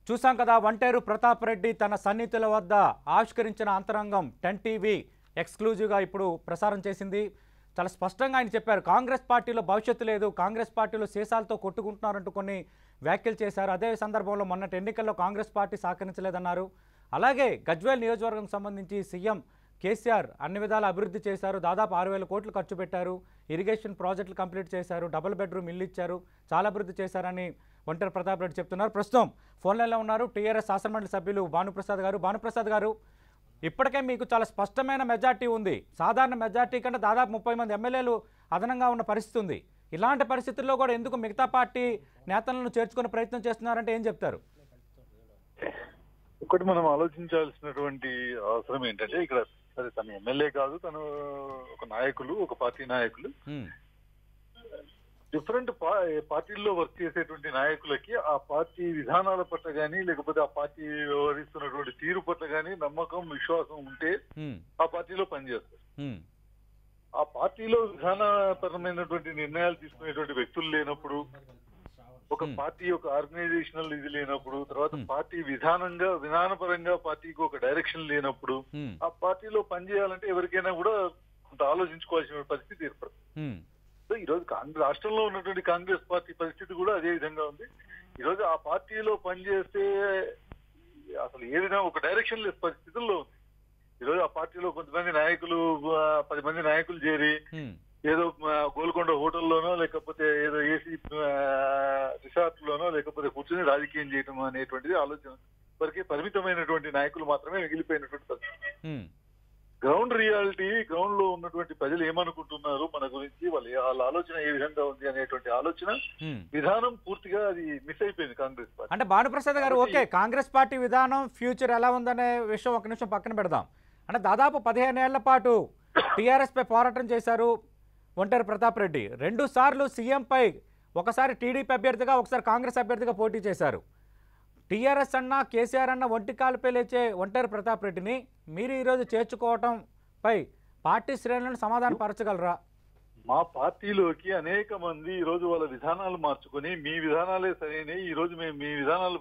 చూసాం కదా, వంటేరు ప్రతాప్ రెడ్డి తన సన్నిహితుల వద్ద ఆవిష్కరించిన అంతరంగం 10 టీవీ ఎక్స్క్లూజివ్గా ఇప్పుడు ప్రసారం చేసింది. చాలా స్పష్టంగా ఆయన చెప్పారు, కాంగ్రెస్ పార్టీలో భవిష్యత్తు లేదు, కాంగ్రెస్ పార్టీలో సీసాలతో కొట్టుకుంటున్నారంటూ కొన్ని వ్యాఖ్యలు చేశారు. అదే సందర్భంలో మొన్నటి ఎన్నికల్లో కాంగ్రెస్ పార్టీ సహకరించలేదన్నారు. అలాగే గజ్వేల్ నియోజకవర్గం సంబంధించి సీఎం కేసీఆర్ అన్ని విధాల అభివృద్ధి చేశారు, దాదాపు 6,000 కోట్లు ఖర్చు పెట్టారు, ఇరిగేషన్ ప్రాజెక్టులు కంప్లీట్ చేశారు, డబుల్ బెడ్రూమ్ ఇల్లు ఇచ్చారు, చాలా అభివృద్ధి చేశారని వంటేరు ప్రతాప్ రెడ్డి చెప్తున్నారు. ప్రస్తుతం ఫోన్ లైన్లో ఉన్నారు టీఆర్ఎస్ శాసనమండలి సభ్యులు భానుప్రసాద్ గారు. భానుప్రసాద్ గారు, ఇప్పటికే మీకు చాలా స్పష్టమైన మెజార్టీ ఉంది, సాధారణ మెజార్టీ కంటే దాదాపు 30 మంది ఎమ్మెల్యేలు అదనంగా ఉన్న పరిస్థితి ఉంది. ఇలాంటి పరిస్థితుల్లో కూడా ఎందుకు మిగతా పార్టీ నేతలను చేర్చుకునే ప్రయత్నం చేస్తున్నారంటే ఏం చెప్తారు? ఒకటి మనం ఆలోచించాల్సినటువంటి అవసరం ఏంటంటే, ఇక్కడ సరే తను ఎమ్మెల్యే కాదు, తను ఒక నాయకులు, ఒక పార్టీ నాయకులు. డిఫరెంట్ పార్టీల్లో వర్క్ చేసేటువంటి నాయకులకి ఆ పార్టీ విధానాల పట్ల గానీ, లేకపోతే ఆ పార్టీ వ్యవహరిస్తున్నటువంటి తీరు పట్ల గానీ నమ్మకం, విశ్వాసం ఉంటే ఆ పార్టీలో పనిచేస్తారు. ఆ పార్టీలో విధానపరమైనటువంటి నిర్ణయాలు తీసుకునేటువంటి వ్యక్తులు లేనప్పుడు, ఒక పార్టీ యొక్క ఆర్గనైజేషనల్ ఇది లేనప్పుడు, తర్వాత పార్టీ విధానపరంగా పార్టీకి ఒక డైరెక్షన్ లేనప్పుడు ఆ పార్టీలో పనిచేయాలంటే ఎవరికైనా కూడా కొంత ఆలోచించుకోవాల్సిన పరిస్థితి ఏర్పడుతుంది. సో ఈ రోజు రాష్ట్రంలో ఉన్నటువంటి కాంగ్రెస్ పార్టీ పరిస్థితి కూడా అదే విధంగా ఉంది. ఈ రోజు ఆ పార్టీలో పనిచేస్తే అసలు ఏ విధంగా ఒక డైరెక్షన్ లెస్ పరిస్థితుల్లో ఉంది. ఈ రోజు ఆ పార్టీలో కొంతమంది నాయకులు 10 మంది నాయకులు చేరి ఏదో గోల్కొండ హోటల్లోనో, లేకపోతే ఏదో ఏసీ రిసార్ట్ లోనో, లేకపోతే కూర్చొని రాజకీయం చేయటం అనేటువంటిది ఆలోచన వరకే పరిమితమైనటువంటి నాయకులు మాత్రమే మిగిలిపోయినటువంటి పరిస్థితి. గ్రౌండ్ రియాలిటీ, గ్రౌండ్ లో ఉన్నటువంటి ప్రజలు ఏమనుకుంటున్నారు మన గురించి, వాళ్ళ ఆలోచన ఏ విధంగా ఉంది అనేటువంటి ఆలోచన విధానం పూర్తిగా అది మిస్ అయిపోయింది కాంగ్రెస్ పార్టీ. అంటే భానుప్రసాద్ గారు, ఓకే, కాంగ్రెస్ పార్టీ విధానం ఫ్యూచర్ ఎలా ఉందనే విషయం ఒక నిమిషం పక్కన పెడదాం. అంటే దాదాపు 15 ఏళ్ల పాటు టీఆర్ఎస్ పై పోరాటం చేశారు వంటేరు ప్రతాప్ రెడ్డి. 2 సార్లు సీఎం పై, ఒకసారి టీడీపీ అభ్యర్థిగా, ఒకసారి కాంగ్రెస్ అభ్యర్థిగా పోటీ చేశారు. టీఆర్ఎస్ అన్న, కేసీఆర్ అన్న ఒంటికాలపై లేచే వంటేరు ప్రతాప్ రెడ్డిని మీరు ఈరోజు చేర్చుకోవటంపై పార్టీ శ్రేణులను సమాధానపరచగలరా? మా పార్టీలోకి అనేక మంది ఈ రోజు వాళ్ళ విధానాలు మార్చుకుని, మీ విధానాలే సరైనవి, ఈ రోజు మేము మీ విధానాల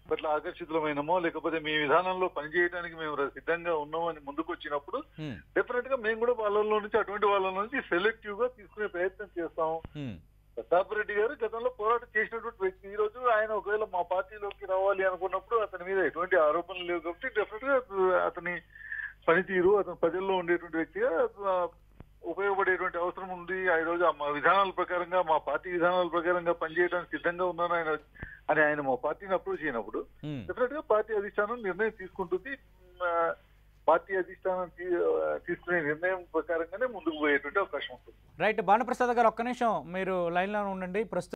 పట్ల ఆకర్షితులమైనమో, లేకపోతే మీ విధానంలో పనిచేయడానికి మేము సిద్ధంగా ఉన్నామని ముందుకు వచ్చినప్పుడు డెఫినెట్ గా మేము కూడా వాళ్ళలో నుంచి, అటువంటి వాళ్ళ నుంచి సెలెక్టివ్ గా తీసుకునే ప్రయత్నం చేస్తాము. ప్రతాప్ రెడ్డి గారు గతంలో పోరాటం చేసినటువంటి వ్యక్తి. ఈ రోజు ఆయన ఒకవేళ మా పార్టీలోకి రావాలి అనుకున్నప్పుడు అతని మీద ఎటువంటి ఆరోపణలు లేవు కాబట్టి డెఫినెట్ గా అతని పనితీరు, అతని ప్రజల్లో ఉండేటువంటి వ్యక్తిగా ఉపయోగపడేటువంటి అవసరం ఉంది. ఈ రోజు మా విధానాల ప్రకారంగా, మా పార్టీ విధానాల ప్రకారంగా పనిచేయడానికి సిద్ధంగా ఉన్నాను ఆయన మా పార్టీని అప్రోచ్ అయినప్పుడు డెఫినెట్ గా పార్టీ అధిష్టానం నిర్ణయం తీసుకుంటుంది. పార్టీ అధిష్టానం తీసుకునే నిర్ణయం ప్రకారంగానే ముందుకు పోయేటువంటి అవకాశం ఉంటుంది. రైట్ భానుప్రసాద్ గారు, ఒక్క నిమిషం మీరు లైన్లో ఉండండి. ప్రస్తుతం